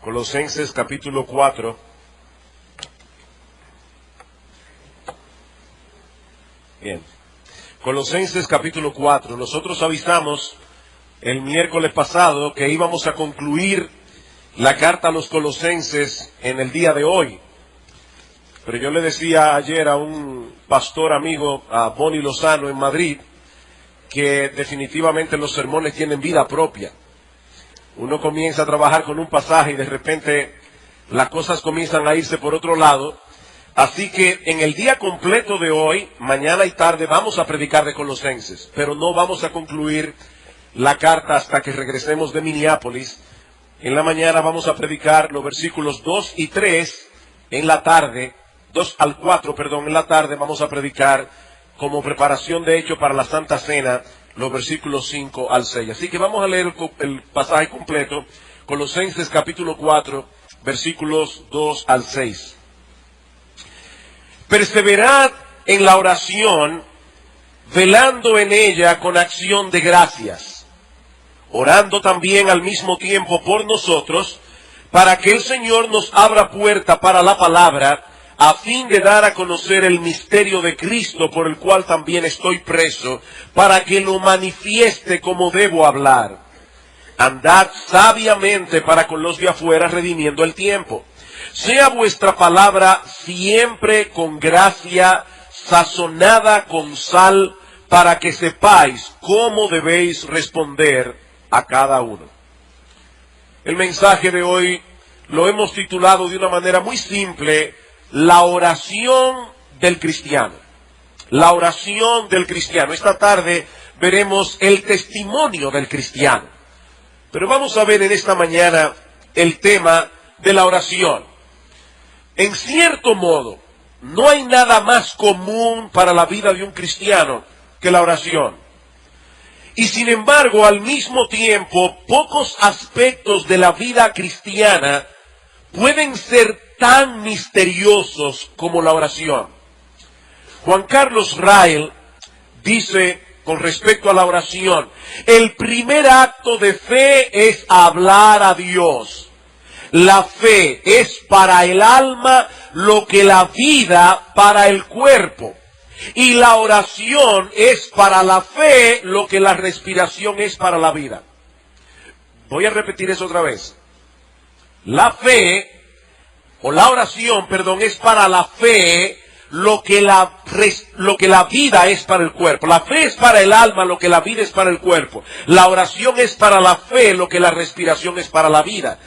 Colosenses capítulo 4. Bien. Colosenses capítulo 4. Nosotros avisamos el miércoles pasado que íbamos a concluir la carta a los Colosenses en el día de hoy. Pero yo le decía ayer a un pastor amigo, a Boni Lozano en Madrid, que definitivamente los sermones tienen vida propia. Uno comienza a trabajar con un pasaje y de repente las cosas comienzan a irse por otro lado. Así que en el día completo de hoy, mañana y tarde, vamos a predicar de Colosenses, pero no vamos a concluir la carta hasta que regresemos de Minneapolis. En la mañana vamos a predicar los versículos 2 y 3, en la tarde, 2 al 4, en la tarde vamos a predicar como preparación de hecho para la Santa Cena, los versículos 5 al 6. Así que vamos a leer el pasaje completo, Colosenses capítulo 4, versículos 2 al 6. Perseverad en la oración, velando en ella con acción de gracias, orando también al mismo tiempo por nosotros, para que el Señor nos abra puerta para la palabra, a fin de dar a conocer el misterio de Cristo, por el cual también estoy preso, para que lo manifieste como debo hablar. Andad sabiamente para con los de afuera, redimiendo el tiempo. Sea vuestra palabra siempre con gracia, sazonada con sal, para que sepáis cómo debéis responder a cada uno. El mensaje de hoy lo hemos titulado de una manera muy simple: la oración del cristiano. La oración del cristiano. Esta tarde veremos el testimonio del cristiano. Pero vamos a ver en esta mañana el tema de la oración. En cierto modo, no hay nada más común para la vida de un cristiano que la oración. Y sin embargo, al mismo tiempo, pocos aspectos de la vida cristiana pueden ser tan misteriosos como la oración. Juan Carlos Rael dice con respecto a la oración: el primer acto de fe es hablar a Dios. La fe es para el alma lo que la vida para el cuerpo. Y la oración es para la fe lo que la respiración es para la vida. Voy a repetir eso otra vez. La fe, o la oración, es para la fe lo que la vida es para el cuerpo. La fe es para el alma lo que la vida es para el cuerpo. La oración es para la fe lo que la respiración es para la vida.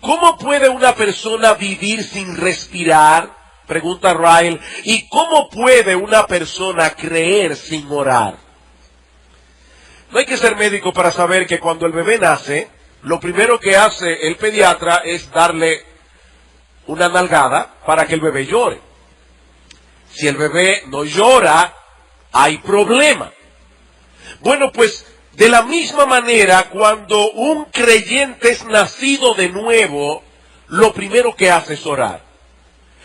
¿Cómo puede una persona vivir sin respirar?, pregunta Rael. ¿Y cómo puede una persona creer sin orar? No hay que ser médico para saber que cuando el bebé nace, lo primero que hace el pediatra es darle una nalgada para que el bebé llore. Si el bebé no llora, hay problema. Bueno, pues de la misma manera, cuando un creyente es nacido de nuevo, lo primero que hace es orar.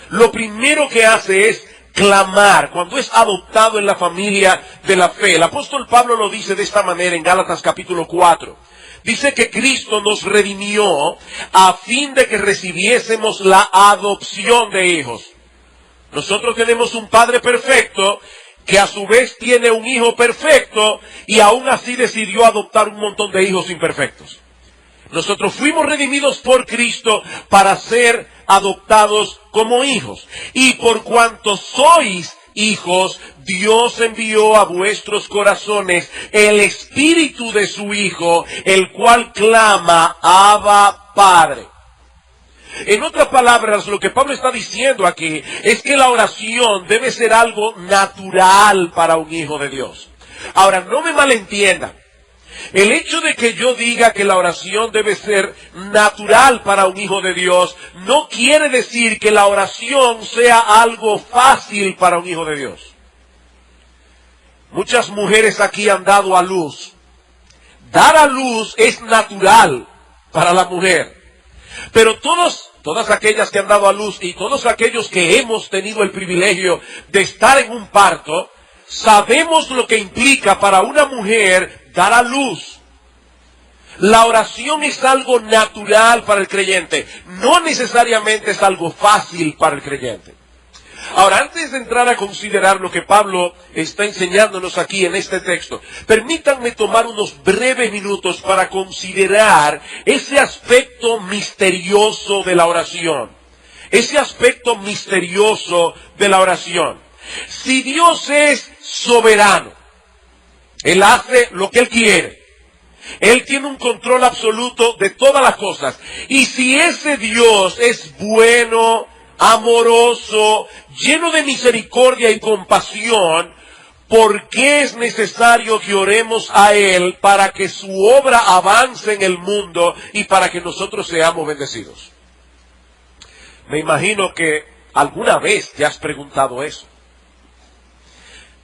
Lo primero que hace es clamar cuando es adoptado en la familia de la fe. El apóstol Pablo lo dice de esta manera en Gálatas capítulo 4. Dice que Cristo nos redimió a fin de que recibiésemos la adopción de hijos. Nosotros tenemos un Padre perfecto que a su vez tiene un Hijo perfecto y aún así decidió adoptar un montón de hijos imperfectos. Nosotros fuimos redimidos por Cristo para ser adoptados como hijos. Y por cuanto sois hijos, Dios envió a vuestros corazones el Espíritu de su Hijo, el cual clama: Abba, Padre. En otras palabras, lo que Pablo está diciendo aquí es que la oración debe ser algo natural para un hijo de Dios. Ahora, no me malentiendan. El hecho de que yo diga que la oración debe ser natural para un hijo de Dios no quiere decir que la oración sea algo fácil para un hijo de Dios. Muchas mujeres aquí han dado a luz. Dar a luz es natural para la mujer. Pero todas aquellas que han dado a luz y todos aquellos que hemos tenido el privilegio de estar en un parto, sabemos lo que implica para una mujer dar a luz. La oración es algo natural para el creyente, no necesariamente es algo fácil para el creyente. Ahora, antes de entrar a considerar lo que Pablo está enseñándonos aquí en este texto, permítanme tomar unos breves minutos para considerar ese aspecto misterioso de la oración. Ese aspecto misterioso de la oración. Si Dios es soberano, Él hace lo que Él quiere. Él tiene un control absoluto de todas las cosas. Y si ese Dios es bueno, amoroso, lleno de misericordia y compasión, ¿por qué es necesario que oremos a Él para que su obra avance en el mundo y para que nosotros seamos bendecidos? Me imagino que alguna vez te has preguntado eso.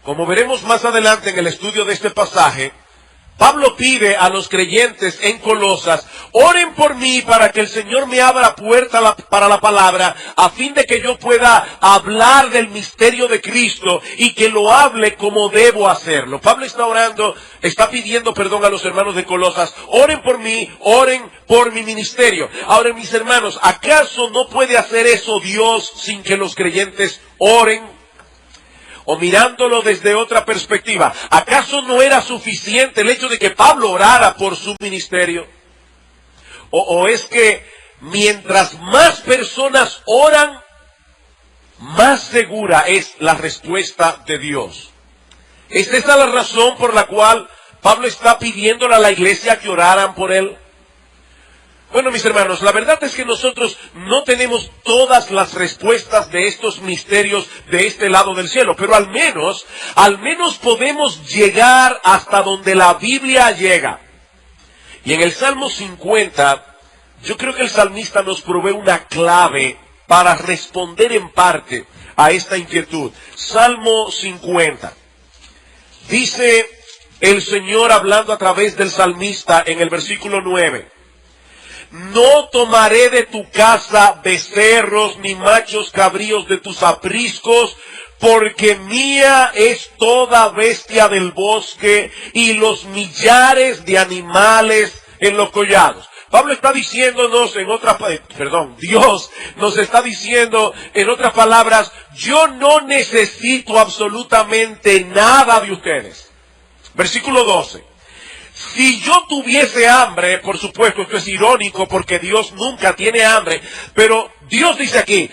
Como veremos más adelante en el estudio de este pasaje, Pablo pide a los creyentes en Colosas: oren por mí para que el Señor me abra puerta para la palabra, a fin de que yo pueda hablar del misterio de Cristo y que lo hable como debo hacerlo. Pablo está pidiendo perdón a los hermanos de Colosas: oren por mí, oren por mi ministerio. Ahora, mis hermanos, ¿acaso no puede hacer eso Dios sin que los creyentes oren? O mirándolo desde otra perspectiva, ¿acaso no era suficiente el hecho de que Pablo orara por su ministerio? ¿O es que mientras más personas oran, más segura es la respuesta de Dios? ¿Es esa la razón por la cual Pablo está pidiéndole a la iglesia que oraran por él? Bueno, mis hermanos, la verdad es que nosotros no tenemos todas las respuestas de estos misterios de este lado del cielo, pero al menos podemos llegar hasta donde la Biblia llega. Y en el Salmo 50, yo creo que el salmista nos provee una clave para responder en parte a esta inquietud. Salmo 50. Dice el Señor hablando a través del salmista en el versículo 9. No tomaré de tu casa becerros ni machos cabríos de tus apriscos, porque mía es toda bestia del bosque y los millares de animales en los collados. Pablo está diciéndonos Dios nos está diciendo en otras palabras: yo no necesito absolutamente nada de ustedes. Versículo 12. Si yo tuviese hambre, por supuesto, esto es irónico porque Dios nunca tiene hambre, pero Dios dice aquí: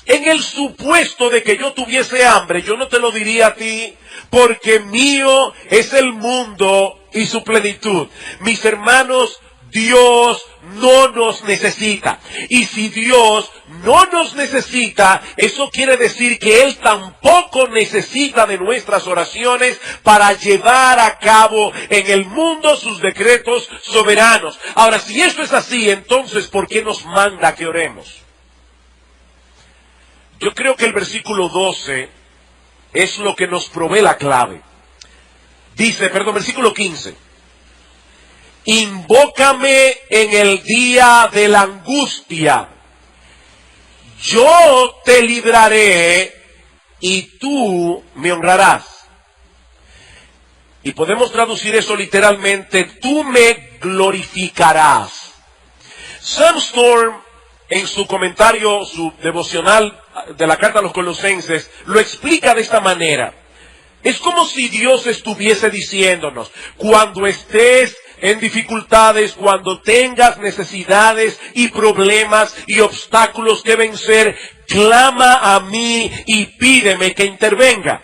en el supuesto de que yo tuviese hambre, yo no te lo diría a ti, porque mío es el mundo y su plenitud. Mis hermanos, Dios no nos necesita. Y si Dios no nos necesita, eso quiere decir que Él tampoco necesita de nuestras oraciones para llevar a cabo en el mundo sus decretos soberanos. Ahora, si esto es así, entonces, ¿por qué nos manda que oremos? Yo creo que el versículo 12 es lo que nos provee la clave. Versículo 15. Invócame en el día de la angustia. Yo te libraré y tú me honrarás. Y podemos traducir eso literalmente: tú me glorificarás. Sam Storm, en su comentario, su devocional de la carta a los Colosenses, lo explica de esta manera. Es como si Dios estuviese diciéndonos: cuando estés en dificultades, cuando tengas necesidades y problemas y obstáculos que vencer, clama a mí y pídeme que intervenga.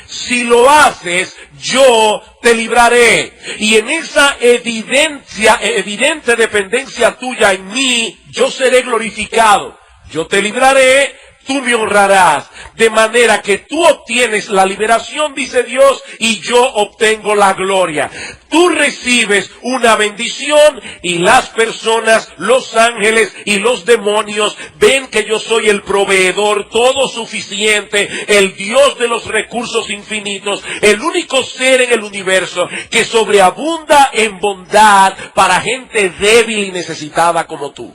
Si lo haces, yo te libraré. Y en esa evidente dependencia tuya en mí, yo seré glorificado. Yo te libraré, tú me honrarás. De manera que tú obtienes la liberación, dice Dios, y yo obtengo la gloria. Tú recibes una bendición y las personas, los ángeles y los demonios ven que yo soy el proveedor todo suficiente, el Dios de los recursos infinitos, el único ser en el universo que sobreabunda en bondad para gente débil y necesitada como tú.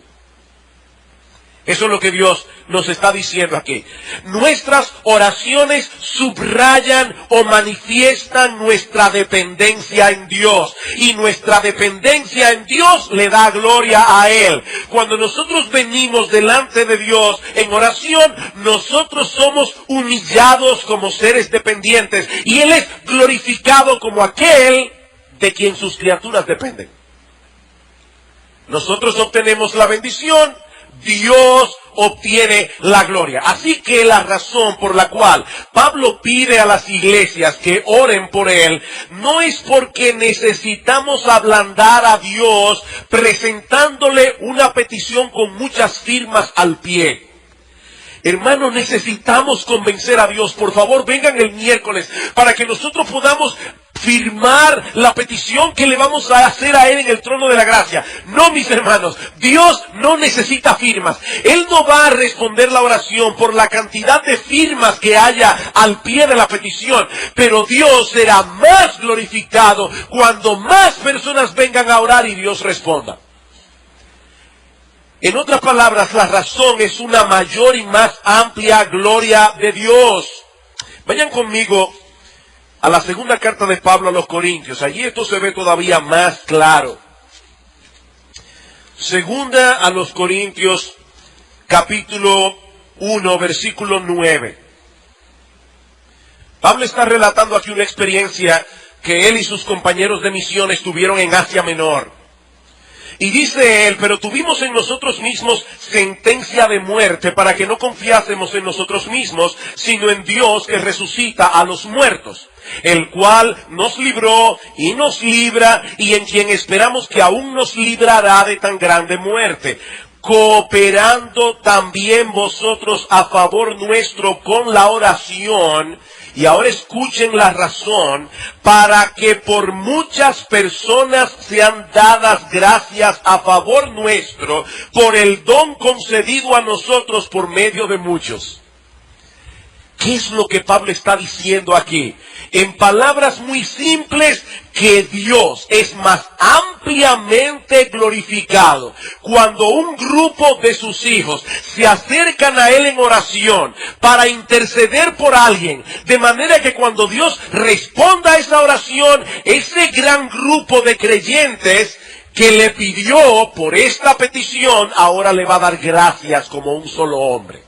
Eso es lo que Dios nos está diciendo aquí. Nuestras oraciones subrayan o manifiestan nuestra dependencia en Dios. Y nuestra dependencia en Dios le da gloria a Él. Cuando nosotros venimos delante de Dios en oración, nosotros somos humillados como seres dependientes. Y Él es glorificado como aquel de quien sus criaturas dependen. Nosotros obtenemos la bendición, Dios obtiene la gloria. Así que la razón por la cual Pablo pide a las iglesias que oren por él, no es porque necesitamos ablandar a Dios presentándole una petición con muchas firmas al pie. Hermano, necesitamos convencer a Dios. Por favor, vengan el miércoles para que nosotros podamos firmar la petición que le vamos a hacer a Él en el trono de la gracia. No, mis hermanos, Dios no necesita firmas. Él no va a responder la oración por la cantidad de firmas que haya al pie de la petición. Pero Dios será más glorificado cuando más personas vengan a orar y Dios responda. En otras palabras, la razón es una mayor y más amplia gloria de Dios. Vayan conmigo a la segunda carta de Pablo a los Corintios. Allí esto se ve todavía más claro. Segunda a los Corintios, capítulo 1, versículo 9. Pablo está relatando aquí una experiencia que él y sus compañeros de misiones tuvieron en Asia Menor. Y dice él, pero tuvimos en nosotros mismos sentencia de muerte para que no confiásemos en nosotros mismos, sino en Dios que resucita a los muertos, el cual nos libró y nos libra y en quien esperamos que aún nos librará de tan grande muerte, cooperando también vosotros a favor nuestro con la oración. Y ahora escuchen la razón, para que por muchas personas sean dadas gracias a favor nuestro, por el don concedido a nosotros por medio de muchos. ¿Qué es lo que Pablo está diciendo aquí? En palabras muy simples, que Dios es más ampliamente glorificado cuando un grupo de sus hijos se acercan a Él en oración para interceder por alguien, de manera que cuando Dios responda a esa oración, ese gran grupo de creyentes que le pidió por esta petición, ahora le va a dar gracias como un solo hombre.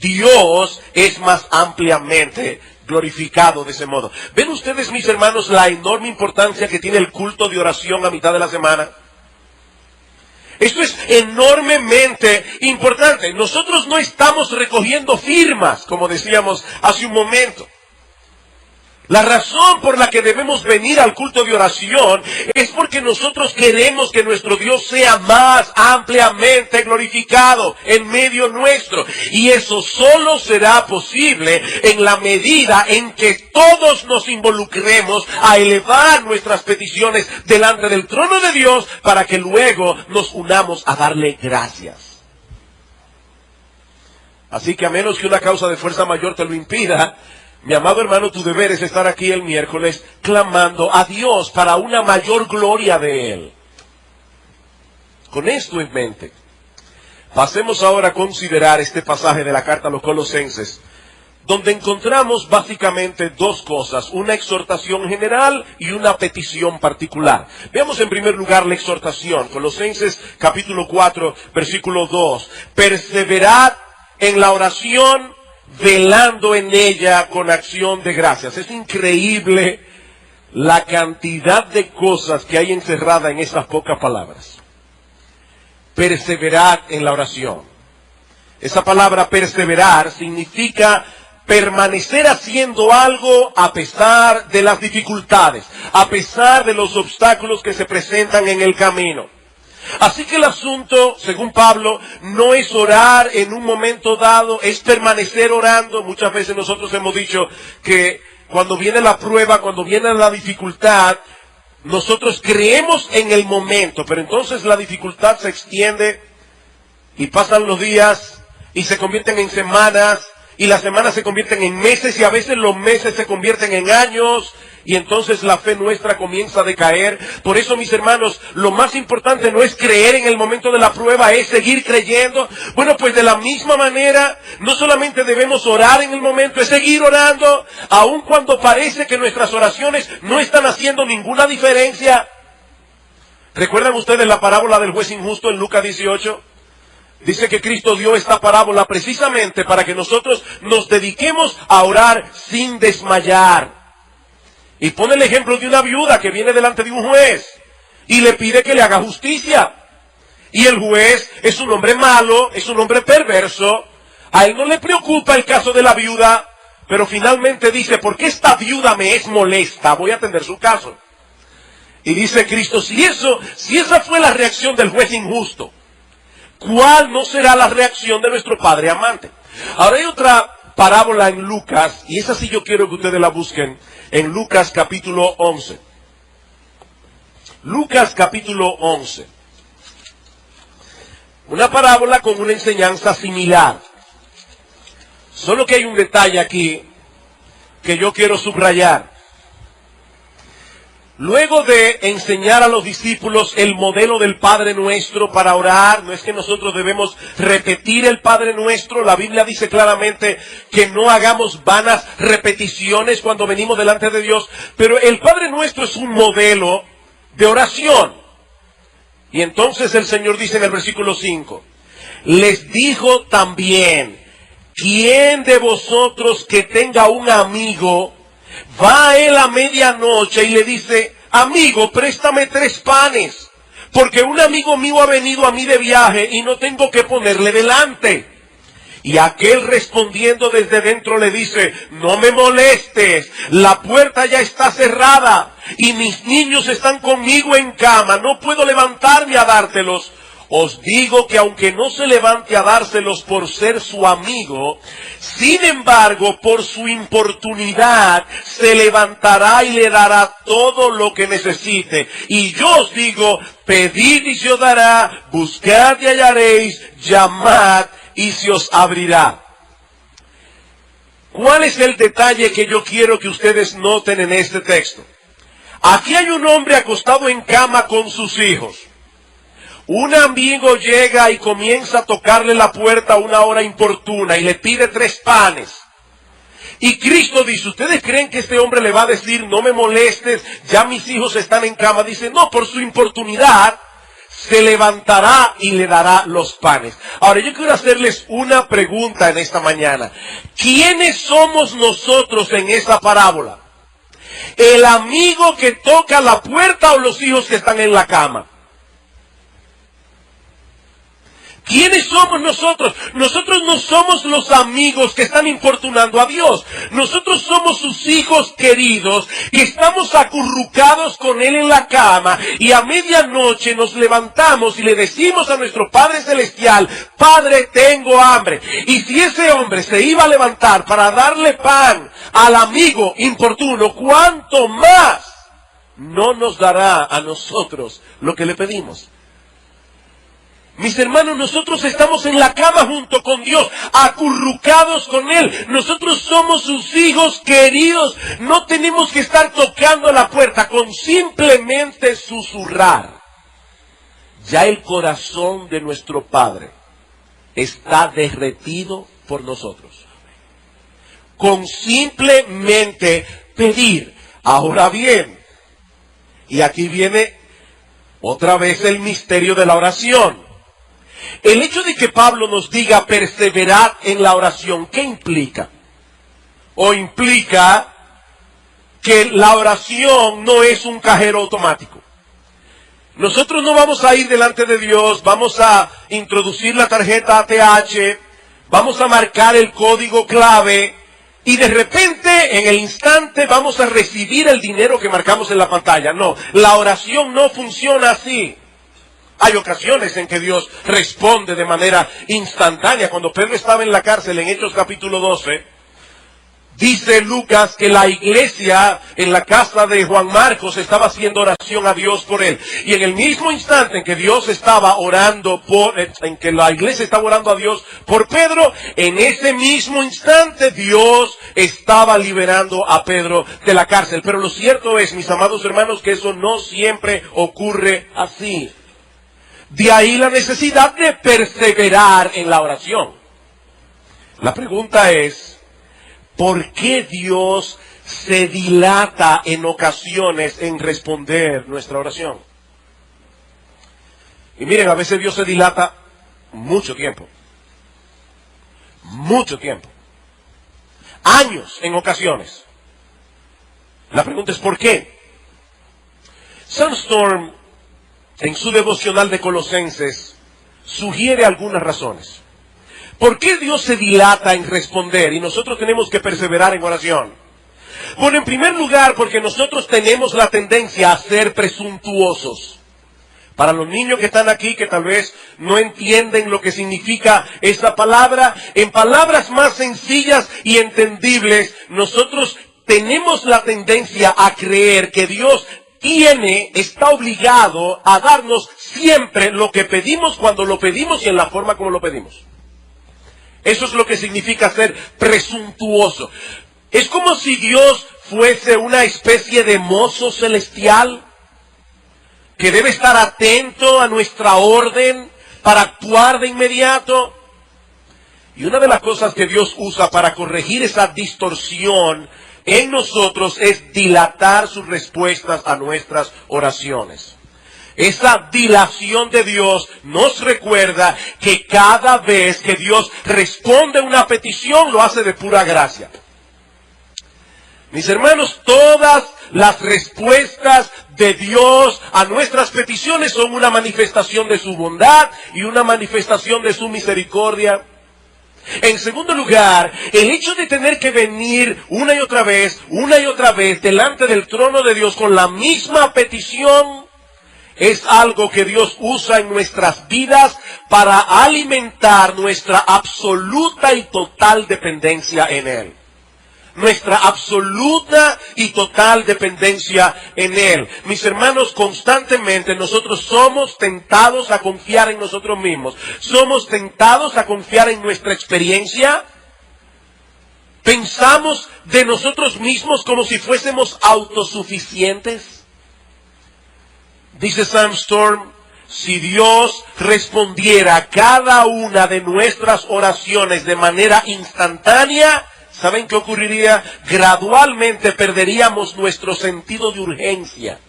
Dios es más ampliamente glorificado de ese modo. ¿Ven ustedes, mis hermanos, la enorme importancia que tiene el culto de oración a mitad de la semana? Esto es enormemente importante. Nosotros no estamos recogiendo firmas, como decíamos hace un momento. La razón por la que debemos venir al culto de oración es porque nosotros queremos que nuestro Dios sea más ampliamente glorificado en medio nuestro. Y eso solo será posible en la medida en que todos nos involucremos a elevar nuestras peticiones delante del trono de Dios para que luego nos unamos a darle gracias. Así que a menos que una causa de fuerza mayor te lo impida, mi amado hermano, tu deber es estar aquí el miércoles clamando a Dios para una mayor gloria de Él. Con esto en mente, pasemos ahora a considerar este pasaje de la carta a los Colosenses, donde encontramos básicamente dos cosas, una exhortación general y una petición particular. Veamos en primer lugar la exhortación, Colosenses capítulo 4, versículo 2. Perseverad en la oración, velando en ella con acción de gracias. Es increíble la cantidad de cosas que hay encerrada en estas pocas palabras. Perseverad en la oración. Esa palabra perseverar significa permanecer haciendo algo a pesar de las dificultades, a pesar de los obstáculos que se presentan en el camino. Así que el asunto, según Pablo, no es orar en un momento dado, es permanecer orando. Muchas veces nosotros hemos dicho que cuando viene la prueba, cuando viene la dificultad, nosotros creemos en el momento, pero entonces la dificultad se extiende y pasan los días y se convierten en semanas y las semanas se convierten en meses y a veces los meses se convierten en años y entonces la fe nuestra comienza a decaer. Por eso, mis hermanos, lo más importante no es creer en el momento de la prueba, es seguir creyendo. Bueno, pues de la misma manera, no solamente debemos orar en el momento, es seguir orando, aun cuando parece que nuestras oraciones no están haciendo ninguna diferencia. ¿Recuerdan ustedes la parábola del juez injusto en Lucas 18? Dice que Cristo dio esta parábola precisamente para que nosotros nos dediquemos a orar sin desmayar. Y pone el ejemplo de una viuda que viene delante de un juez y le pide que le haga justicia. Y el juez es un hombre malo, es un hombre perverso. A él no le preocupa el caso de la viuda, pero finalmente dice, ¿por qué esta viuda me es molesta? Voy a atender su caso. Y dice Cristo, si esa fue la reacción del juez injusto, ¿cuál no será la reacción de nuestro Padre amante? Ahora hay otra parábola en Lucas, y esa sí yo quiero que ustedes la busquen, en Lucas capítulo 11. Lucas capítulo 11. Una parábola con una enseñanza similar. Solo que hay un detalle aquí que yo quiero subrayar. Luego de enseñar a los discípulos el modelo del Padre Nuestro para orar, no es que nosotros debemos repetir el Padre Nuestro, la Biblia dice claramente que no hagamos vanas repeticiones cuando venimos delante de Dios, pero el Padre Nuestro es un modelo de oración. Y entonces el Señor dice en el versículo 5, les dijo también, ¿quién de vosotros que tenga un amigo va a él a medianoche y le dice, amigo, préstame 3 panes, porque un amigo mío ha venido a mí de viaje y no tengo que ponerle delante? Y aquel respondiendo desde dentro le dice, no me molestes, la puerta ya está cerrada y mis niños están conmigo en cama, no puedo levantarme a dártelos. Os digo que aunque no se levante a dárselos por ser su amigo, sin embargo, por su importunidad, se levantará y le dará todo lo que necesite. Y yo os digo, pedid y se os dará, buscad y hallaréis, llamad y se os abrirá. ¿Cuál es el detalle que yo quiero que ustedes noten en este texto? Aquí hay un hombre acostado en cama con sus hijos. Un amigo llega y comienza a tocarle la puerta a una hora importuna y le pide 3 panes. Y Cristo dice, ¿ustedes creen que este hombre le va a decir, no me molestes, ya mis hijos están en cama? Dice, no, por su importunidad se levantará y le dará los panes. Ahora yo quiero hacerles una pregunta en esta mañana. ¿Quiénes somos nosotros en esa parábola? ¿El amigo que toca la puerta o los hijos que están en la cama? ¿Quiénes somos nosotros? Nosotros no somos los amigos que están importunando a Dios. Nosotros somos sus hijos queridos que estamos acurrucados con Él en la cama y a medianoche nos levantamos y le decimos a nuestro Padre Celestial, Padre, tengo hambre. Y si ese hombre se iba a levantar para darle pan al amigo importuno, ¿cuánto más no nos dará a nosotros lo que le pedimos? Mis hermanos, nosotros estamos en la cama junto con Dios, acurrucados con Él. Nosotros somos sus hijos queridos. No tenemos que estar tocando la puerta, con simplemente susurrar. Ya el corazón de nuestro Padre está derretido por nosotros. Con simplemente pedir. Ahora bien, y aquí viene otra vez el misterio de la oración. El hecho de que Pablo nos diga perseverad en la oración, ¿qué implica? O implica que la oración no es un cajero automático. Nosotros no vamos a ir delante de Dios, vamos a introducir la tarjeta ATH, vamos a marcar el código clave y de repente, en el instante, vamos a recibir el dinero que marcamos en la pantalla. No, la oración no funciona así. Hay ocasiones en que Dios responde de manera instantánea. Cuando Pedro estaba en la cárcel en Hechos capítulo 12, Dice Lucas que la iglesia en la casa de Juan Marcos estaba haciendo oración a Dios por él. Y en el mismo instante en que Dios estaba orando en que la iglesia estaba orando a Dios por Pedro, en ese mismo instante Dios estaba liberando a Pedro de la cárcel. Pero lo cierto es, mis amados hermanos, que eso no siempre ocurre así. De ahí la necesidad de perseverar en la oración. La pregunta es, ¿por qué Dios se dilata en ocasiones en responder nuestra oración? Y miren, a veces Dios se dilata mucho tiempo. Mucho tiempo. Años en ocasiones. La pregunta es ¿por qué? Sandstorm, en su devocional de Colosenses, sugiere algunas razones. ¿Por qué Dios se dilata en responder y nosotros tenemos que perseverar en oración? Bueno, en primer lugar, porque nosotros tenemos la tendencia a ser presuntuosos. Para los niños que están aquí, que tal vez no entienden lo que significa esa palabra, en palabras más sencillas y entendibles, nosotros tenemos la tendencia a creer que Dios está obligado a darnos siempre lo que pedimos cuando lo pedimos y en la forma como lo pedimos. Eso es lo que significa ser presuntuoso. Es como si Dios fuese una especie de mozo celestial que debe estar atento a nuestra orden para actuar de inmediato. Y una de las cosas que Dios usa para corregir esa distorsión en nosotros es dilatar sus respuestas a nuestras oraciones. Esa dilación de Dios nos recuerda que cada vez que Dios responde a una petición, lo hace de pura gracia. Mis hermanos, todas las respuestas de Dios a nuestras peticiones son una manifestación de su bondad y una manifestación de su misericordia. En segundo lugar, el hecho de tener que venir una y otra vez delante del trono de Dios con la misma petición, es algo que Dios usa en nuestras vidas para alimentar nuestra absoluta y total dependencia en Él. Nuestra absoluta y total dependencia en Él. Mis hermanos, constantemente nosotros somos tentados a confiar en nosotros mismos. Somos tentados a confiar en nuestra experiencia. Pensamos de nosotros mismos como si fuésemos autosuficientes. Dice Sandstorm, si Dios respondiera a cada una de nuestras oraciones de manera instantánea, ¿saben qué ocurriría? Gradualmente perderíamos nuestro sentido de urgencia.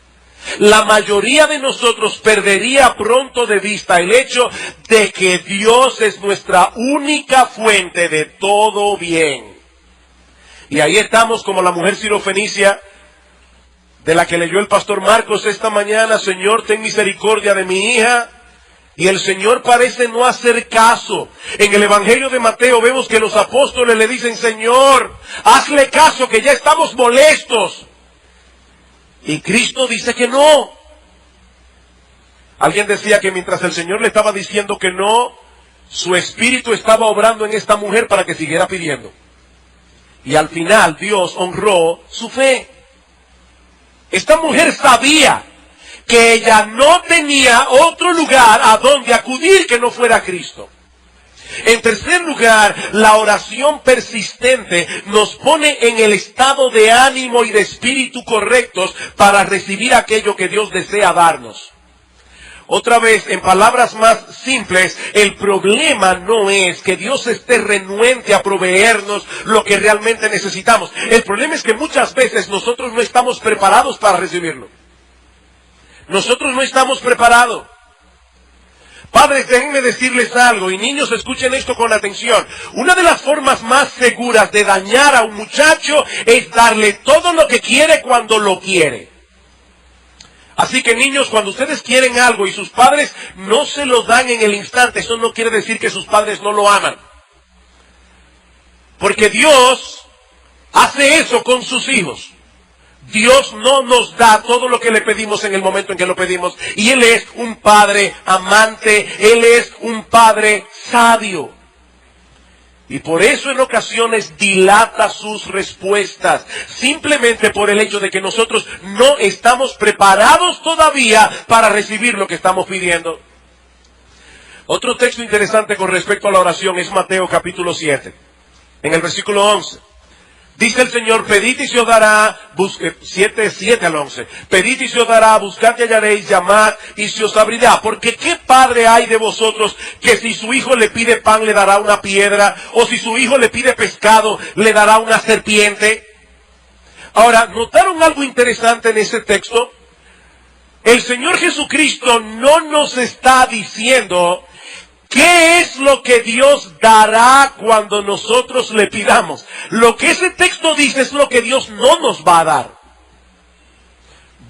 La mayoría de nosotros perdería pronto de vista el hecho de que Dios es nuestra única fuente de todo bien. Y ahí estamos como la mujer sirofenicia, de la que leyó el pastor Marcos esta mañana. Señor, ten misericordia de mi hija. Y el Señor parece no hacer caso. En el Evangelio de Mateo vemos que los apóstoles le dicen, Señor, hazle caso que ya estamos molestos. Y Cristo dice que no. Alguien decía que mientras el Señor le estaba diciendo que no, su espíritu estaba obrando en esta mujer para que siguiera pidiendo. Y al final Dios honró su fe. Esta mujer sabía que ella no tenía otro lugar a donde acudir que no fuera Cristo. En tercer lugar, la oración persistente nos pone en el estado de ánimo y de espíritu correctos para recibir aquello que Dios desea darnos. Otra vez, en palabras más simples, el problema no es que Dios esté renuente a proveernos lo que realmente necesitamos. El problema es que muchas veces nosotros no estamos preparados para recibirlo. Nosotros no estamos preparados. Padres, déjenme decirles algo, y niños, escuchen esto con atención. Una de las formas más seguras de dañar a un muchacho es darle todo lo que quiere cuando lo quiere. Así que niños, cuando ustedes quieren algo y sus padres no se lo dan en el instante, eso no quiere decir que sus padres no lo aman. Porque Dios hace eso con sus hijos. Dios no nos da todo lo que le pedimos en el momento en que lo pedimos. Y Él es un Padre amante, Él es un Padre sabio. Y por eso en ocasiones dilata sus respuestas, simplemente por el hecho de que nosotros no estamos preparados todavía para recibir lo que estamos pidiendo. Otro texto interesante con respecto a la oración es Mateo capítulo 7, en el versículo 11. Dice el Señor, pedid y se os dará, 7 al 11, pedid y se os dará, buscad y hallaréis, llamad y se os abrirá. Porque ¿qué padre hay de vosotros que si su hijo le pide pan le dará una piedra? O si su hijo le pide pescado le dará una serpiente. Ahora, ¿notaron algo interesante en ese texto? El Señor Jesucristo no nos está diciendo ¿qué es lo que Dios dará cuando nosotros le pidamos? Lo que ese texto dice es lo que Dios no nos va a dar.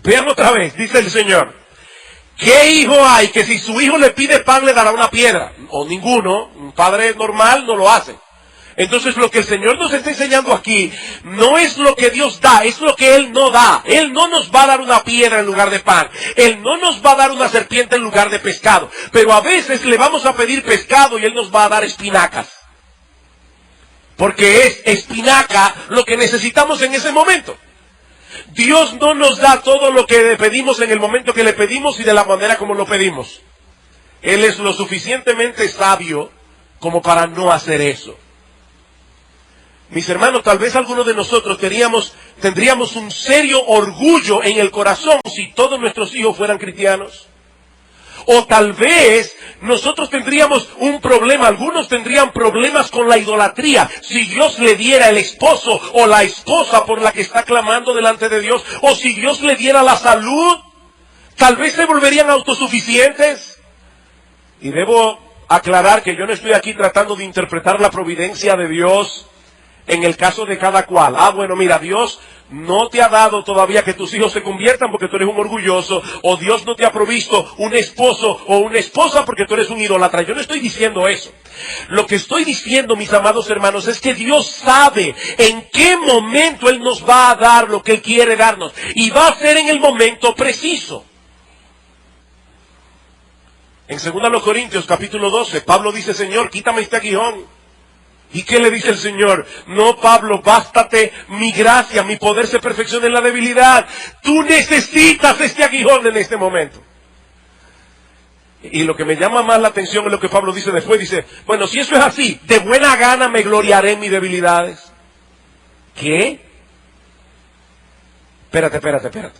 Vean otra vez, dice el Señor. ¿Qué hijo hay que si su hijo le pide pan le dará una piedra? O ninguno, un padre normal no lo hace. Entonces lo que el Señor nos está enseñando aquí no es lo que Dios da, es lo que Él no da. Él no nos va a dar una piedra en lugar de pan. Él no nos va a dar una serpiente en lugar de pescado. Pero a veces le vamos a pedir pescado y Él nos va a dar espinacas. Porque es espinaca lo que necesitamos en ese momento. Dios no nos da todo lo que le pedimos en el momento que le pedimos y de la manera como lo pedimos. Él es lo suficientemente sabio como para no hacer eso. Mis hermanos, tal vez algunos de nosotros tendríamos un serio orgullo en el corazón si todos nuestros hijos fueran cristianos. O tal vez nosotros tendríamos un problema, algunos tendrían problemas con la idolatría. Si Dios le diera el esposo o la esposa por la que está clamando delante de Dios, o si Dios le diera la salud, tal vez se volverían autosuficientes. Y debo aclarar que yo no estoy aquí tratando de interpretar la providencia de Dios en el caso de cada cual. Bueno, mira, Dios no te ha dado todavía que tus hijos se conviertan porque tú eres un orgulloso, o Dios no te ha provisto un esposo o una esposa porque tú eres un idólatra. Yo no estoy diciendo eso. Lo que estoy diciendo, mis amados hermanos, es que Dios sabe en qué momento Él nos va a dar lo que Él quiere darnos, y va a ser en el momento preciso. En 2 Corintios capítulo 12, Pablo dice, Señor, quítame este aguijón. ¿Y qué le dice el Señor? No, Pablo, bástate mi gracia, mi poder se perfecciona en la debilidad. Tú necesitas este aguijón en este momento. Y lo que me llama más la atención es lo que Pablo dice después. Dice, bueno, si eso es así, de buena gana me gloriaré en mis debilidades. ¿Qué? Espérate.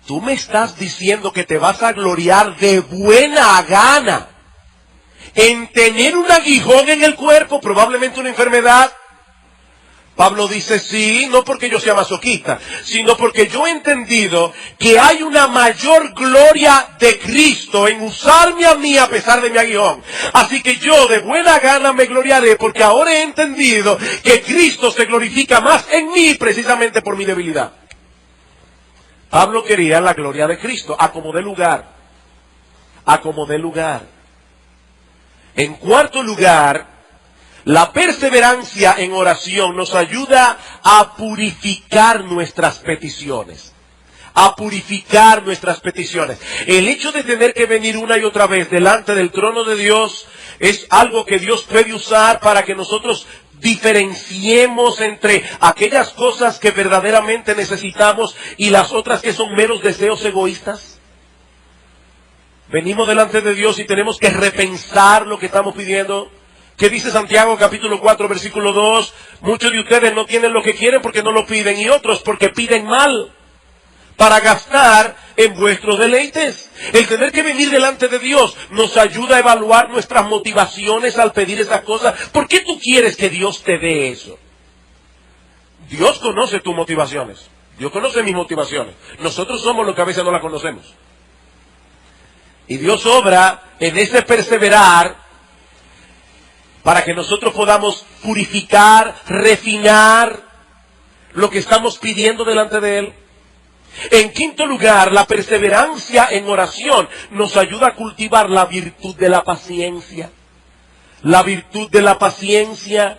Tú me estás diciendo que te vas a gloriar de buena gana en tener un aguijón en el cuerpo, probablemente una enfermedad. Pablo dice, sí, no porque yo sea masoquista, sino porque yo he entendido que hay una mayor gloria de Cristo en usarme a mí a pesar de mi aguijón. Así que yo de buena gana me gloriaré porque ahora he entendido que Cristo se glorifica más en mí precisamente por mi debilidad. Pablo quería la gloria de Cristo, a como dé lugar. En cuarto lugar, la perseverancia en oración nos ayuda a purificar nuestras peticiones. El hecho de tener que venir una y otra vez delante del trono de Dios es algo que Dios puede usar para que nosotros diferenciemos entre aquellas cosas que verdaderamente necesitamos y las otras que son meros deseos egoístas. Venimos delante de Dios y tenemos que repensar lo que estamos pidiendo. ¿Qué dice Santiago capítulo 4 versículo 2? Muchos de ustedes no tienen lo que quieren porque no lo piden, y otros porque piden mal para gastar en vuestros deleites. El tener que venir delante de Dios nos ayuda a evaluar nuestras motivaciones al pedir esas cosas. ¿Por qué tú quieres que Dios te dé eso? Dios conoce tus motivaciones. Dios conoce mis motivaciones. Nosotros somos los que a veces no las conocemos. Y Dios obra en ese perseverar para que nosotros podamos purificar, refinar lo que estamos pidiendo delante de Él. En quinto lugar, la perseverancia en oración nos ayuda a cultivar la virtud de la paciencia. La virtud de la paciencia.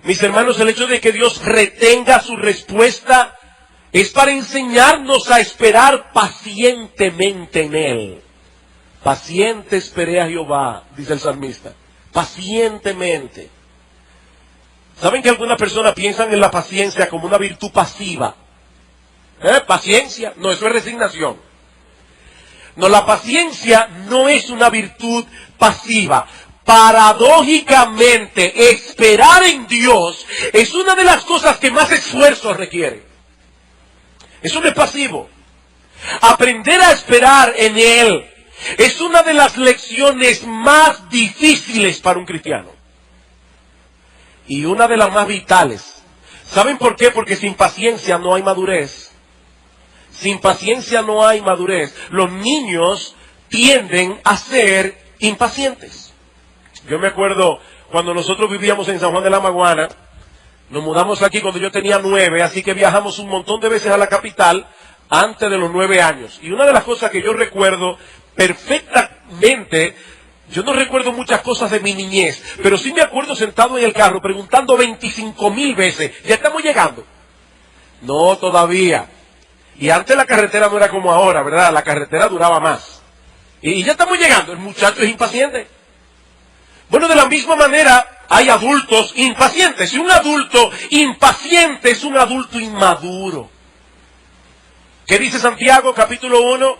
Mis hermanos, el hecho de que Dios retenga su respuesta es para enseñarnos a esperar pacientemente en Él. Paciente esperé a Jehová, dice el salmista. pacientemente. ¿Saben que algunas personas piensan en la paciencia como una virtud pasiva? ¿Paciencia? No, eso es resignación. No, la paciencia no es una virtud pasiva. Paradójicamente, esperar en Dios es una de las cosas que más esfuerzo requiere. Eso no es pasivo. Aprender a esperar en Él es una de las lecciones más difíciles para un cristiano. Y una de las más vitales. ¿Saben por qué? Porque sin paciencia no hay madurez. Sin paciencia no hay madurez. Los niños tienden a ser impacientes. Yo me acuerdo cuando nosotros vivíamos en San Juan de la Maguana, nos mudamos aquí cuando yo tenía 9, así que viajamos un montón de veces a la capital antes de los 9 años. Y una de las cosas que yo recuerdo perfectamente, yo no recuerdo muchas cosas de mi niñez, pero sí me acuerdo sentado en el carro preguntando 25,000 veces, ¿ya estamos llegando? No, todavía. Y antes la carretera no era como ahora, ¿verdad? La carretera duraba más. Y ya estamos llegando, el muchacho es impaciente. Bueno, de la misma manera hay adultos impacientes. Y un adulto impaciente es un adulto inmaduro. ¿Qué dice Santiago capítulo 1?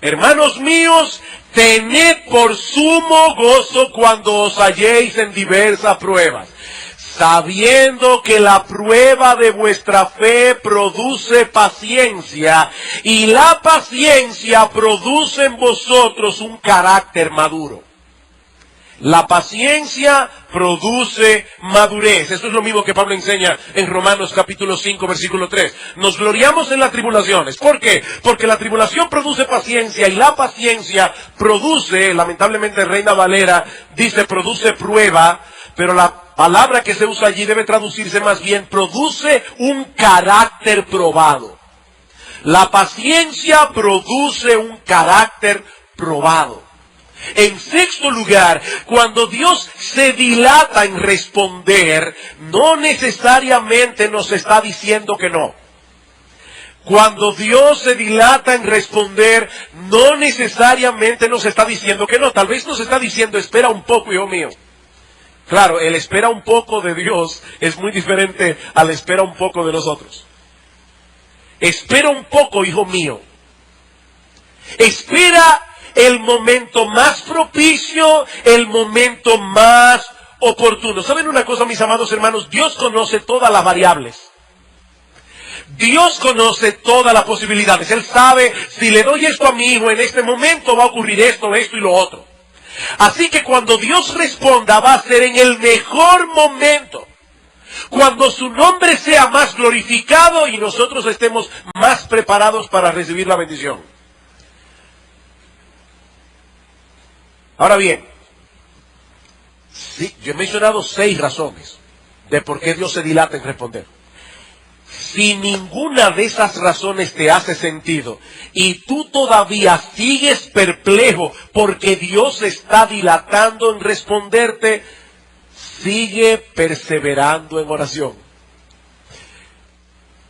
Hermanos míos, tened por sumo gozo cuando os halléis en diversas pruebas, sabiendo que la prueba de vuestra fe produce paciencia, y la paciencia produce en vosotros un carácter maduro. La paciencia produce madurez. Eso es lo mismo que Pablo enseña en Romanos capítulo 5, versículo 3. Nos gloriamos en las tribulaciones. ¿Por qué? Porque la tribulación produce paciencia y la paciencia produce, lamentablemente Reina Valera dice produce prueba, pero la palabra que se usa allí debe traducirse más bien, produce un carácter probado. La paciencia produce un carácter probado. En sexto lugar, cuando Dios se dilata en responder, no necesariamente nos está diciendo que no. Cuando Dios se dilata en responder, no necesariamente nos está diciendo que no. Tal vez nos está diciendo, espera un poco, hijo mío. Claro, el espera un poco de Dios es muy diferente al espera un poco de nosotros. Espera un poco, hijo mío. Espera el momento más propicio, el momento más oportuno. ¿Saben una cosa, mis amados hermanos? Dios conoce todas las variables. Dios conoce todas las posibilidades. Él sabe, si le doy esto a mi hijo, en este momento va a ocurrir esto, esto y lo otro. Así que cuando Dios responda, va a ser en el mejor momento. Cuando su nombre sea más glorificado y nosotros estemos más preparados para recibir la bendición. Ahora bien, sí, yo he mencionado 6 razones de por qué Dios se dilata en responder. Si ninguna de esas razones te hace sentido y tú todavía sigues perplejo porque Dios está dilatando en responderte, sigue perseverando en oración.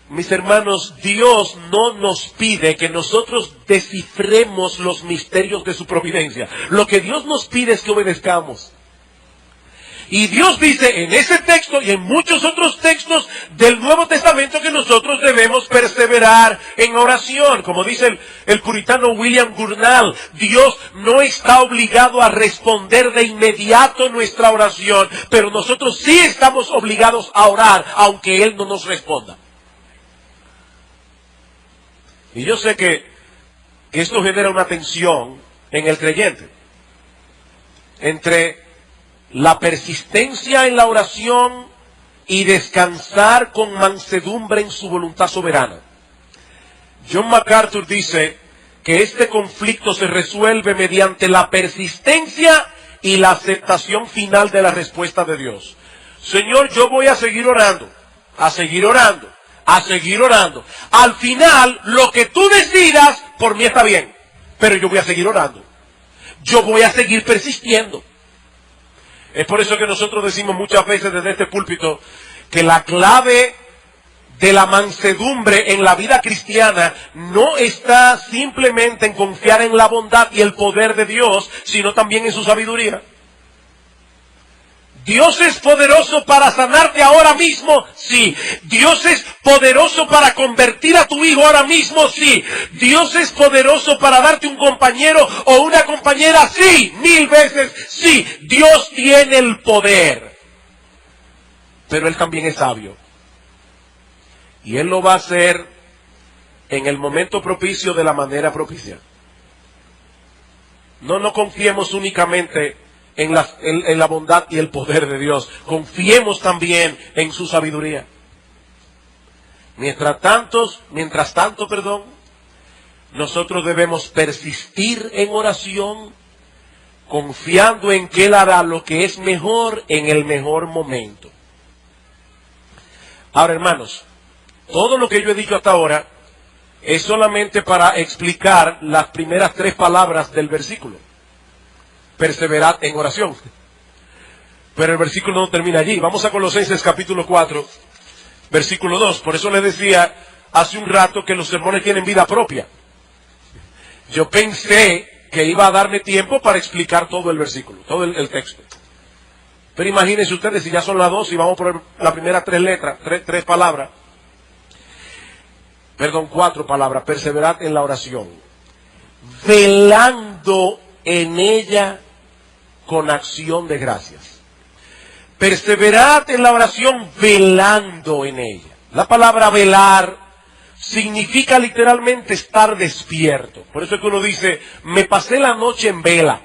Mis hermanos, Dios no nos pide que nosotros descifremos los misterios de su providencia. Lo que Dios nos pide es que obedezcamos. Y Dios dice en ese texto y en muchos otros textos del Nuevo Testamento que nosotros debemos perseverar en oración. Como dice el puritano William Gurnall, Dios no está obligado a responder de inmediato nuestra oración, pero nosotros sí estamos obligados a orar, aunque Él no nos responda. Y yo sé que esto genera una tensión en el creyente entre la persistencia en la oración y descansar con mansedumbre en su voluntad soberana. John MacArthur dice que este conflicto se resuelve mediante la persistencia y la aceptación final de la respuesta de Dios. Señor, yo voy a seguir orando, a seguir orando, a seguir orando. Al final, lo que tú decidas, por mí está bien, pero yo voy a seguir orando. Yo voy a seguir persistiendo. Es por eso que nosotros decimos muchas veces desde este púlpito que la clave de la mansedumbre en la vida cristiana no está simplemente en confiar en la bondad y el poder de Dios, sino también en su sabiduría. Dios es poderoso para sanarte ahora mismo, sí. Dios es poderoso para convertir a tu hijo ahora mismo, sí. Dios es poderoso para darte un compañero o una compañera, sí. 1000 veces, sí. Dios tiene el poder. Pero Él también es sabio. Y Él lo va a hacer en el momento propicio de la manera propicia. No confiemos únicamente en la bondad y el poder de Dios. Confiemos también en su sabiduría. Mientras tanto, nosotros debemos persistir en oración, confiando en que Él hará lo que es mejor en el mejor momento. Ahora, hermanos, todo lo que yo he dicho hasta ahora es solamente para explicar las primeras 3 palabras del versículo. Perseverad en oración. Pero el versículo no termina allí. Vamos a Colosenses capítulo 4, versículo 2. Por eso les decía hace un rato que los sermones tienen vida propia. Yo pensé que iba a darme tiempo para explicar todo el versículo, todo el texto. Pero imagínense ustedes, si ya son las 2 y vamos por las primeras 3 letras, 3 palabras. 4 palabras. Perseverad en la oración, velando en ella con acción de gracias. Perseverad en la oración velando en ella. La palabra velar significa literalmente estar despierto. Por eso es que uno dice, me pasé la noche en vela.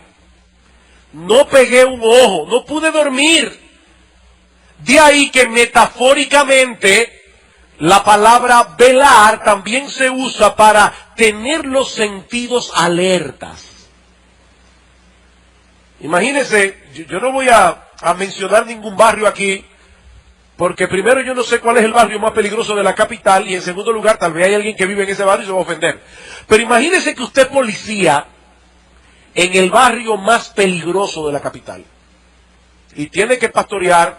No pegué un ojo, no pude dormir. De ahí que metafóricamente la palabra velar también se usa para tener los sentidos alertas. Imagínense, yo no voy a mencionar ningún barrio aquí, porque primero yo no sé cuál es el barrio más peligroso de la capital, y en segundo lugar tal vez hay alguien que vive en ese barrio y se va a ofender. Pero imagínense que usted es policía en el barrio más peligroso de la capital, y tiene que patrullar,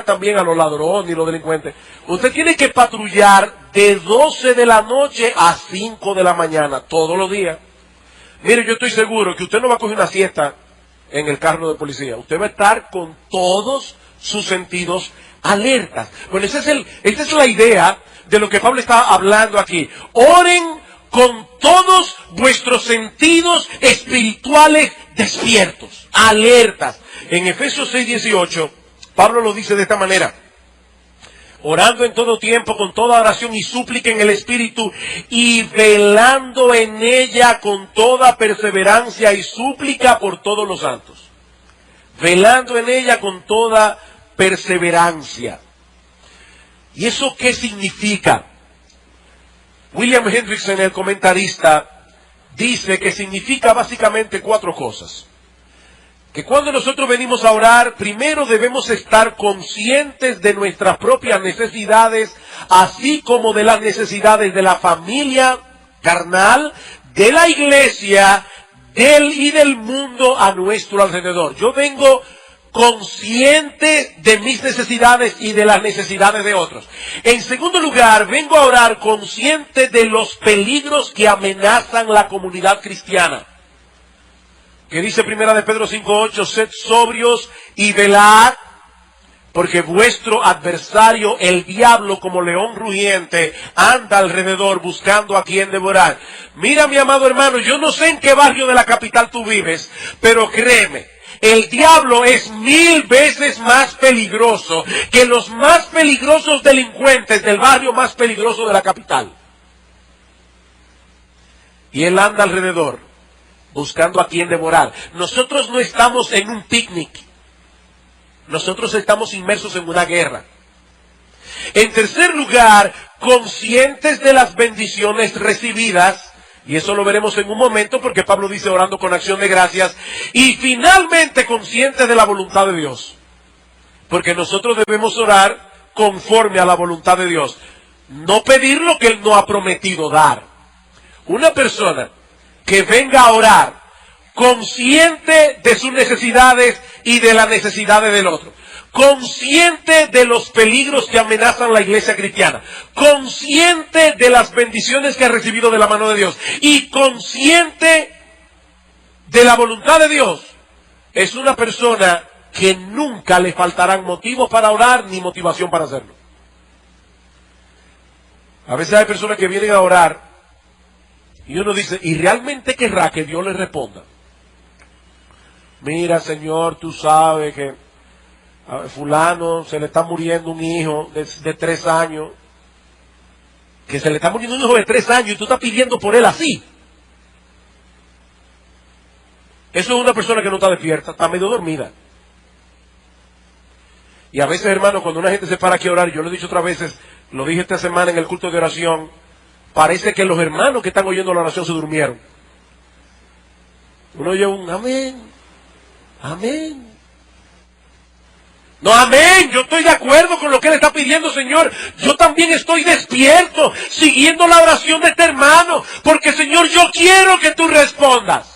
también a los ladrones y los delincuentes. Usted tiene que patrullar de 12 de la noche a 5 de la mañana, todos los días. Mire, yo estoy seguro que usted no va a coger una siesta en el carro de policía. Usted va a estar con todos sus sentidos alertas. Bueno, esa es la idea de lo que Pablo está hablando aquí. Oren con todos vuestros sentidos espirituales despiertos, alertas. En Efesios 6:18, Pablo lo dice de esta manera: orando en todo tiempo, con toda oración y súplica en el Espíritu, y velando en ella con toda perseverancia y súplica por todos los santos. Velando en ella con toda perseverancia. ¿Y eso qué significa? William Hendrickson, el comentarista, dice que significa básicamente 4 cosas. Que cuando nosotros venimos a orar, primero debemos estar conscientes de nuestras propias necesidades, así como de las necesidades de la familia carnal, de la iglesia, y del mundo a nuestro alrededor. Yo vengo consciente de mis necesidades y de las necesidades de otros. En segundo lugar, vengo a orar consciente de los peligros que amenazan la comunidad cristiana. Que dice primera de Pedro 5:8, sed sobrios y velad, porque vuestro adversario, el diablo, como león rugiente, anda alrededor buscando a quien devorar. Mira, mi amado hermano, yo no sé en qué barrio de la capital tú vives, pero créeme, el diablo es 1000 veces más peligroso que los más peligrosos delincuentes del barrio más peligroso de la capital. Y él anda alrededor buscando a quien devorar. Nosotros no estamos en un picnic. Nosotros estamos inmersos en una guerra. En tercer lugar, conscientes de las bendiciones recibidas, y eso lo veremos en un momento porque Pablo dice orando con acción de gracias, y finalmente conscientes de la voluntad de Dios, porque nosotros debemos orar conforme a la voluntad de Dios, no pedir lo que Él no ha prometido dar. Una persona que venga a orar consciente de sus necesidades y de las necesidades del otro, consciente de los peligros que amenazan la iglesia cristiana, consciente de las bendiciones que ha recibido de la mano de Dios y consciente de la voluntad de Dios es una persona que nunca le faltarán motivos para orar ni motivación para hacerlo. A veces hay personas que vienen a orar y uno dice, ¿y realmente querrá que Dios le responda? Mira, Señor, tú sabes que a fulano se le está muriendo un hijo de 3 años, que se le está muriendo un hijo de 3 años y tú estás pidiendo por él así. Eso es una persona que no está despierta, está medio dormida. Y a veces, hermano, cuando una gente se para aquí a orar, yo lo he dicho otras veces, lo dije esta semana en el culto de oración, parece que los hermanos que están oyendo la oración se durmieron. Uno oye un amén, amén. No, amén, yo estoy de acuerdo con lo que él está pidiendo, Señor. Yo también estoy despierto, siguiendo la oración de este hermano, porque, Señor, yo quiero que tú respondas.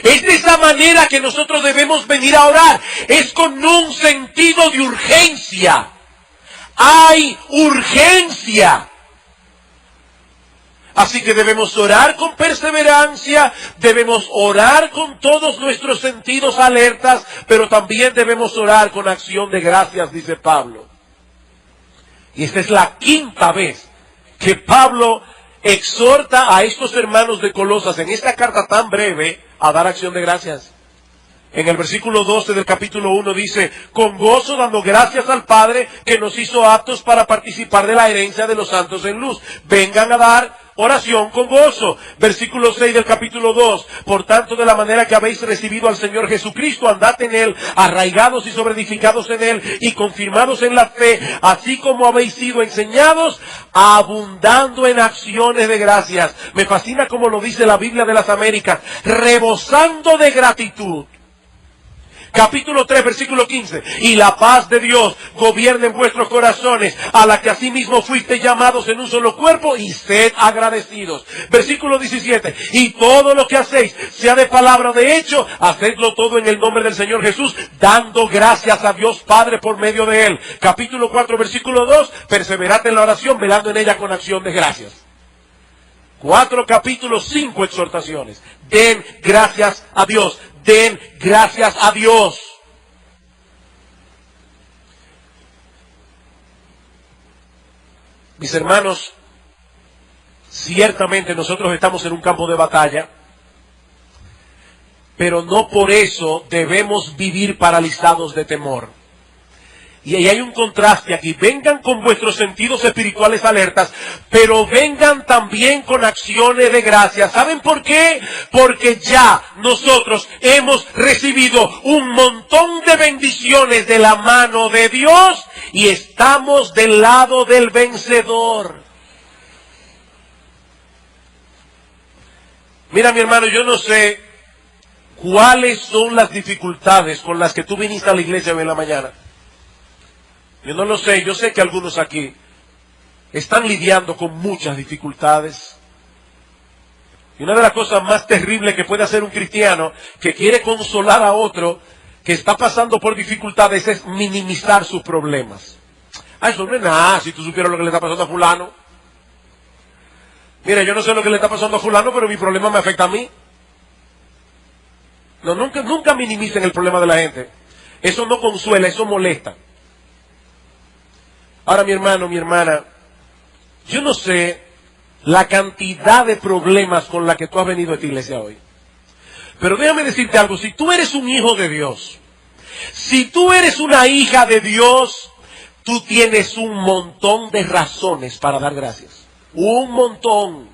Es de esa manera que nosotros debemos venir a orar. Es con un sentido de urgencia. Hay urgencia. Así que debemos orar con perseverancia, debemos orar con todos nuestros sentidos alertas, pero también debemos orar con acción de gracias, dice Pablo. Y esta es la 5ª vez que Pablo exhorta a estos hermanos de Colosas en esta carta tan breve a dar acción de gracias. En el versículo 12 del capítulo 1 dice, con gozo dando gracias al Padre que nos hizo aptos para participar de la herencia de los santos en luz. Vengan a dar oración con gozo. Versículo 6 del capítulo 2, por tanto de la manera que habéis recibido al Señor Jesucristo, andad en Él, arraigados y sobreedificados en Él y confirmados en la fe, así como habéis sido enseñados, abundando en acciones de gracias. Me fascina como lo dice la Biblia de las Américas, rebosando de gratitud. Capítulo 3, versículo 15. Y la paz de Dios gobierne en vuestros corazones, a la que asimismo fuisteis llamados en un solo cuerpo, y sed agradecidos. Versículo 17. Y todo lo que hacéis, sea de palabra o de hecho, hacedlo todo en el nombre del Señor Jesús, dando gracias a Dios Padre por medio de Él. Capítulo 4, versículo 2. Perseverad en la oración, velando en ella con acción de gracias. 4 capítulos, 5 exhortaciones. Den gracias a Dios. Den gracias a Dios. Mis hermanos, ciertamente nosotros estamos en un campo de batalla, pero no por eso debemos vivir paralizados de temor. Y ahí hay un contraste aquí. Vengan con vuestros sentidos espirituales alertas, pero vengan también con acciones de gracia. ¿Saben por qué? Porque ya nosotros hemos recibido un montón de bendiciones de la mano de Dios y estamos del lado del vencedor. Mira, mi hermano, yo no sé cuáles son las dificultades con las que tú viniste a la iglesia hoy en la mañana. Yo no lo sé, yo sé que algunos aquí están lidiando con muchas dificultades. Y una de las cosas más terribles que puede hacer un cristiano que quiere consolar a otro que está pasando por dificultades es minimizar sus problemas. Ah, eso no es nada, si tú supieras lo que le está pasando a fulano. Mira, yo no sé lo que le está pasando a fulano, pero mi problema me afecta a mí. No, nunca minimicen el problema de la gente. Eso no consuela, eso molesta. Ahora, mi hermano, mi hermana, yo no sé la cantidad de problemas con la que tú has venido a esta iglesia hoy. Pero déjame decirte algo, si tú eres un hijo de Dios, si tú eres una hija de Dios, tú tienes un montón de razones para dar gracias. Un montón.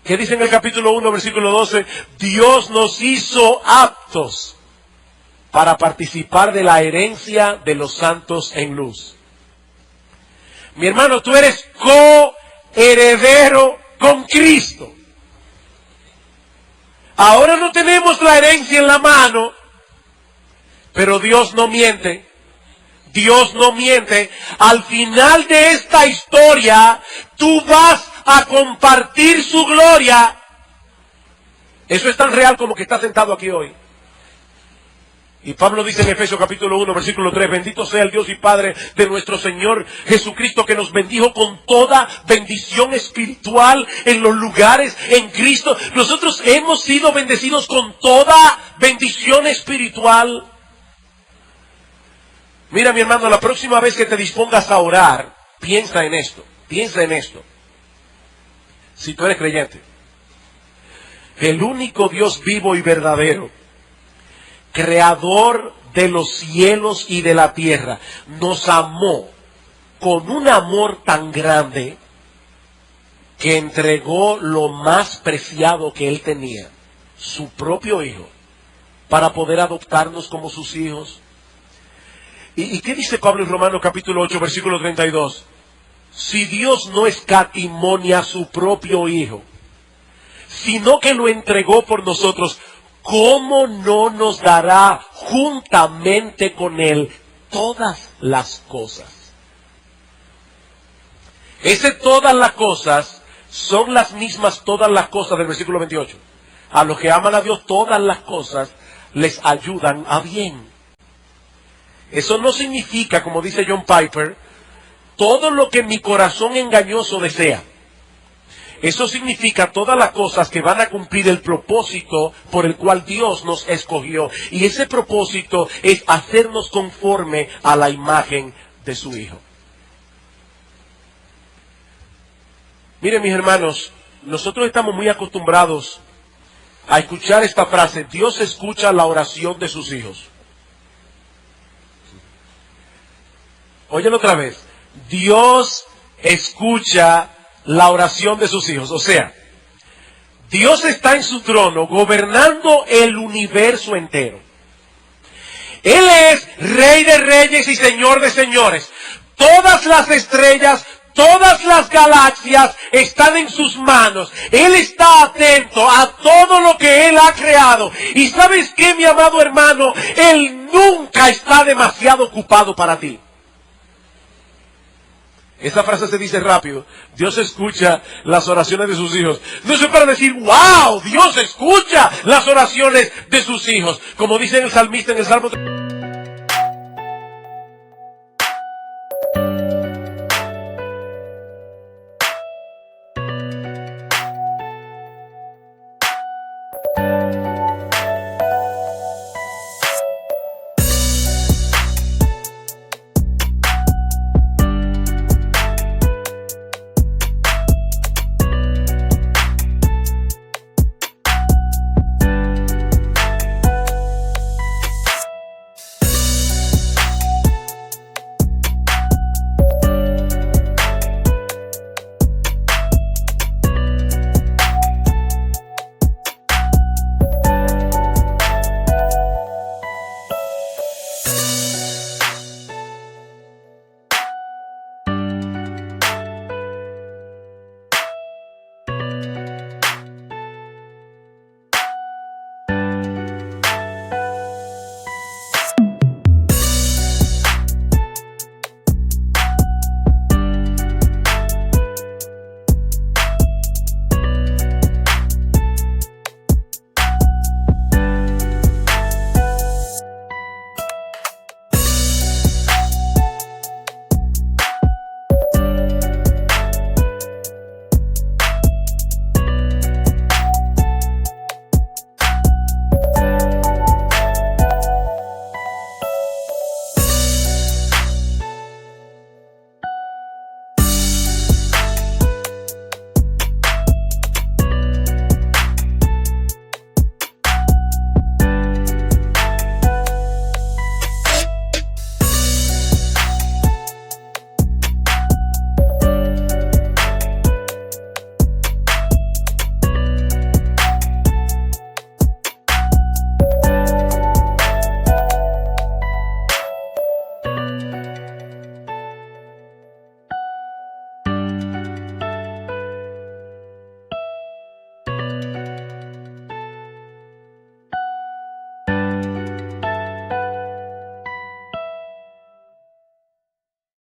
¿Qué dice en el capítulo 1, versículo 12? Dios nos hizo aptos para participar de la herencia de los santos en luz. Mi hermano, tú eres coheredero con Cristo. Ahora no tenemos la herencia en la mano, pero Dios no miente. Dios no miente. Al final de esta historia, tú vas a compartir su gloria. Eso es tan real como que estás sentado aquí hoy. Y Pablo dice en Efesios capítulo 1, versículo 3, bendito sea el Dios y Padre de nuestro Señor Jesucristo, que nos bendijo con toda bendición espiritual en los lugares en Cristo. Nosotros hemos sido bendecidos con toda bendición espiritual. Mira, mi hermano, la próxima vez que te dispongas a orar, piensa en esto, piensa en esto. Si tú eres creyente, el único Dios vivo y verdadero, creador de los cielos y de la tierra, nos amó con un amor tan grande que entregó lo más preciado que Él tenía, su propio Hijo, para poder adoptarnos como sus hijos. ¿Y qué dice Pablo en Romanos capítulo 8, versículo 32? Si Dios no escatimonia a su propio Hijo, sino que lo entregó por nosotros, ¿cómo no nos dará juntamente con Él todas las cosas? Todas las cosas son las mismas todas las cosas del versículo 28. A los que aman a Dios, todas las cosas les ayudan a bien. Eso no significa, como dice John Piper, todo lo que mi corazón engañoso desea. Eso significa todas las cosas que van a cumplir el propósito por el cual Dios nos escogió. Y ese propósito es hacernos conforme a la imagen de su Hijo. Miren, mis hermanos, nosotros estamos muy acostumbrados a escuchar esta frase: Dios escucha la oración de sus hijos. Óyelo otra vez. Dios escucha la oración de sus hijos. O sea, Dios está en su trono gobernando el universo entero. Él es Rey de reyes y Señor de señores. Todas las estrellas, todas las galaxias están en sus manos. Él está atento a todo lo que Él ha creado. Y ¿sabes qué, mi amado hermano? Él nunca está demasiado ocupado para ti. Esa frase se dice rápido. Dios escucha las oraciones de sus hijos. No es para decir, wow, Dios escucha las oraciones de sus hijos. Como dice el salmista en el Salmo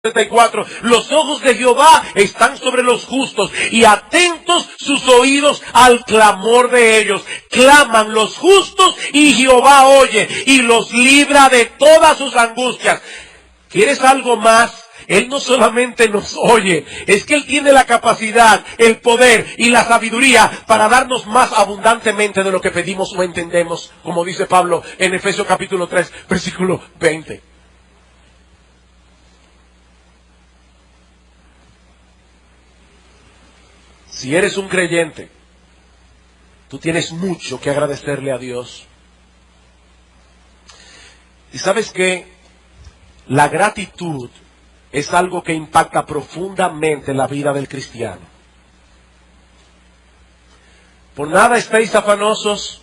34, los ojos de Jehová están sobre los justos y atentos sus oídos al clamor de ellos. Claman los justos y Jehová oye y los libra de todas sus angustias. ¿Quieres algo más? Él no solamente nos oye, es que Él tiene la capacidad, el poder y la sabiduría para darnos más abundantemente de lo que pedimos o entendemos, como dice Pablo en Efesios capítulo 3, versículo 20. Si eres un creyente, tú tienes mucho que agradecerle a Dios. Y sabes que la gratitud es algo que impacta profundamente la vida del cristiano. Por nada estéis afanosos,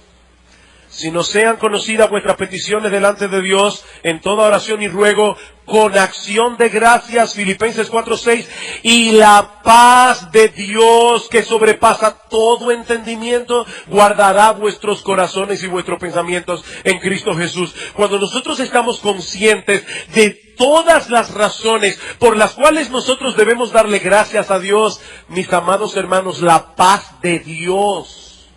sino sean conocidas vuestras peticiones delante de Dios en toda oración y ruego con acción de gracias, Filipenses 4:6, y la paz de Dios que sobrepasa todo entendimiento, guardará vuestros corazones y vuestros pensamientos en Cristo Jesús. Cuando nosotros estamos conscientes de todas las razones por las cuales nosotros debemos darle gracias a Dios, mis amados hermanos, la paz de Dios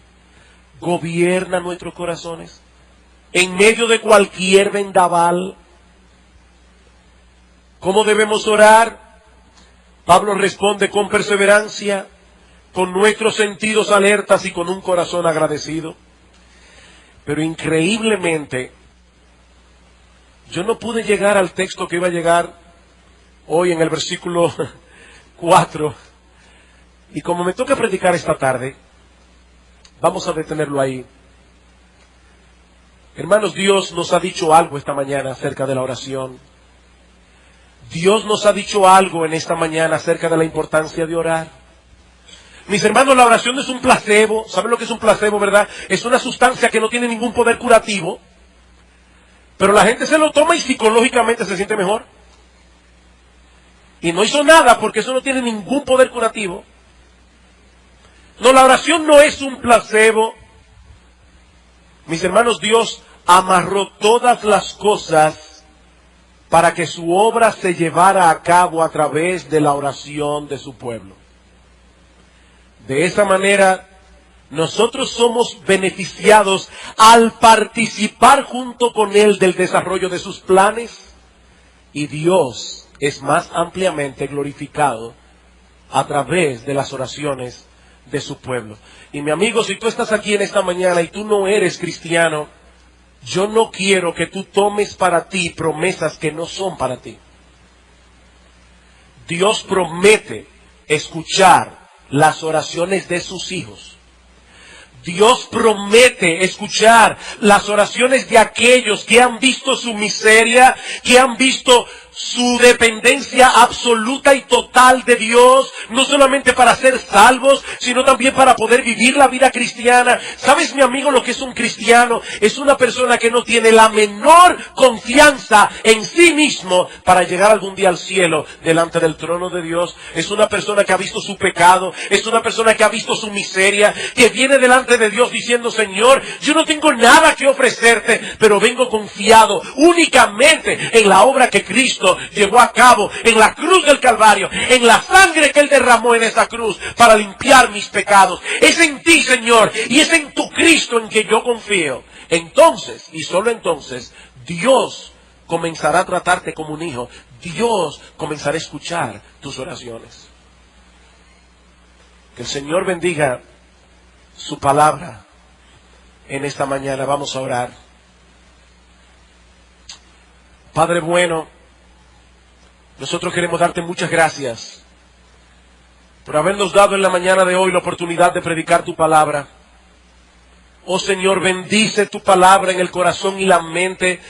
gobierna nuestros corazones en medio de cualquier vendaval. ¿Cómo debemos orar? Pablo responde con perseverancia, con nuestros sentidos alertas y con un corazón agradecido. Pero increíblemente, yo no pude llegar al texto que iba a llegar hoy en el versículo 4. Y como me toca predicar esta tarde, vamos a detenerlo ahí. Hermanos, Dios nos ha dicho algo esta mañana acerca de la oración. Dios nos ha dicho algo en esta mañana acerca de la importancia de orar. Mis hermanos, la oración no es un placebo. ¿Saben lo que es un placebo, verdad? Es una sustancia que no tiene ningún poder curativo. Pero la gente se lo toma y psicológicamente se siente mejor. Y no hizo nada porque eso no tiene ningún poder curativo. No, la oración no es un placebo. Mis hermanos, Dios amarró todas las cosas para que su obra se llevara a cabo a través de la oración de su pueblo. De esa manera, nosotros somos beneficiados al participar junto con Él del desarrollo de sus planes, y Dios es más ampliamente glorificado a través de las oraciones de su pueblo. Y mi amigo, si tú estás aquí en esta mañana y tú no eres cristiano, yo no quiero que tú tomes para ti promesas que no son para ti. Dios promete escuchar las oraciones de sus hijos. Dios promete escuchar las oraciones de aquellos que han visto su miseria, que han visto su dependencia absoluta y total de Dios, no solamente para ser salvos, sino también para poder vivir la vida cristiana. ¿Sabes, mi amigo, lo que es un cristiano? Es una persona que no tiene la menor confianza en sí mismo para llegar algún día al cielo delante del trono de Dios. Es una persona que ha visto su pecado, es una persona que ha visto su miseria, que viene delante de Dios diciendo: Señor, yo no tengo nada que ofrecerte, pero vengo confiado únicamente en la obra que Cristo llevó a cabo en la cruz del Calvario, en la sangre que Él derramó en esa cruz para limpiar mis pecados. Es en ti, Señor, y es en tu Cristo en que yo confío. Entonces, y solo entonces, Dios comenzará a tratarte como un hijo. Dios comenzará a escuchar tus oraciones. Que el Señor bendiga su palabra en esta mañana. Vamos a orar. Padre bueno, nosotros queremos darte muchas gracias por habernos dado en la mañana de hoy la oportunidad de predicar tu palabra. Oh Señor, bendice tu palabra en el corazón y la mente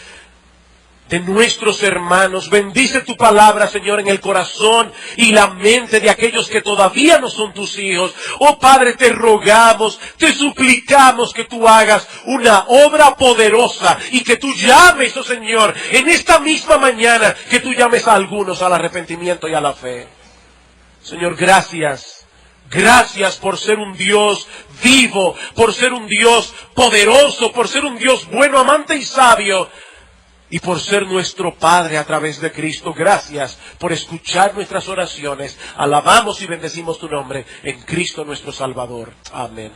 de nuestros hermanos. Bendice tu palabra, Señor, en el corazón y la mente de aquellos que todavía no son tus hijos. Oh Padre, te rogamos, te suplicamos que tú hagas una obra poderosa y que tú llames, oh Señor, en esta misma mañana, que tú llames a algunos al arrepentimiento y a la fe. Señor, gracias. Gracias por ser un Dios vivo, por ser un Dios poderoso, por ser un Dios bueno, amante y sabio. y por ser nuestro Padre a través de Cristo. Gracias por escuchar nuestras oraciones. Alabamos y bendecimos tu nombre en Cristo nuestro Salvador. Amén.